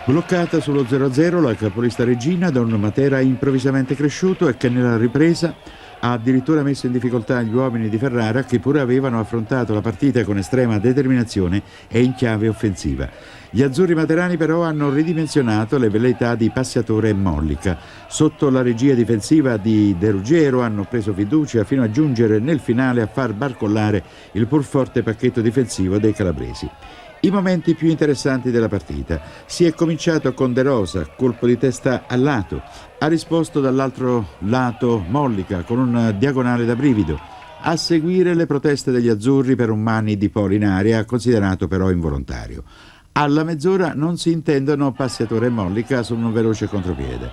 Bloccata sullo 0-0 la capolista Regina da un Matera improvvisamente cresciuto e che nella ripresa ha addirittura messo in difficoltà gli uomini di Ferrara, che pure avevano affrontato la partita con estrema determinazione e in chiave offensiva. Gli azzurri materani però hanno ridimensionato le velleità di Passiatore e Mollica. Sotto la regia difensiva di De Ruggiero hanno preso fiducia fino a giungere nel finale a far barcollare il pur forte pacchetto difensivo dei calabresi. I momenti più interessanti della partita. Si è cominciato con De Rosa, colpo di testa a lato. Ha risposto dall'altro lato Mollica con un diagonale da brivido. A seguire le proteste degli azzurri per un mani di Poli in area, considerato però involontario. Alla mezz'ora non si intendono Passiatore e Mollica su un veloce contropiede.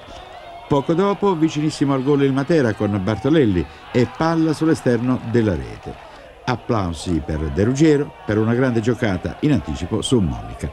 Poco dopo, vicinissimo al gol il Matera con Bartolelli e palla sull'esterno della rete. Applausi per De Ruggiero per una grande giocata in anticipo su Mollica.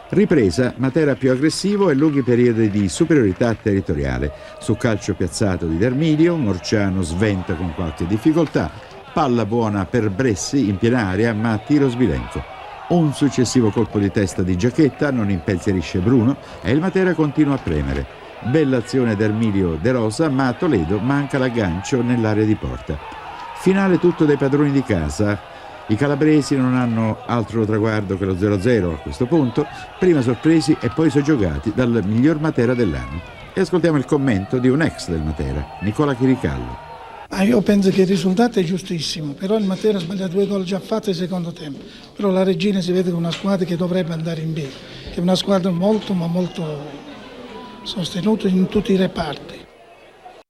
Ripresa, Matera più aggressivo e lunghi periodi di superiorità territoriale. Su calcio piazzato di D'Ermilio, Morciano sventa con qualche difficoltà. Palla buona per Bressi in piena area, ma tiro sbilenco. Un successivo colpo di testa di Giacchetta non impensierisce Bruno e il Matera continua a premere. Bella azione d'Ermilio De Rosa, ma a Toledo manca l'aggancio nell'area di porta. Finale tutto dai padroni di casa. I calabresi non hanno altro traguardo che lo 0-0 a questo punto, prima sorpresi e poi soggiogati dal miglior Matera dell'anno. E ascoltiamo il commento di un ex del Matera, Nicola Chiricallo. Io penso che il risultato è giustissimo, però il Matera ha sbagliato 2 gol già fatti nel secondo tempo. Però la Regina si vede che è una squadra che dovrebbe andare in B, che è una squadra molto sostenuta in tutti i reparti.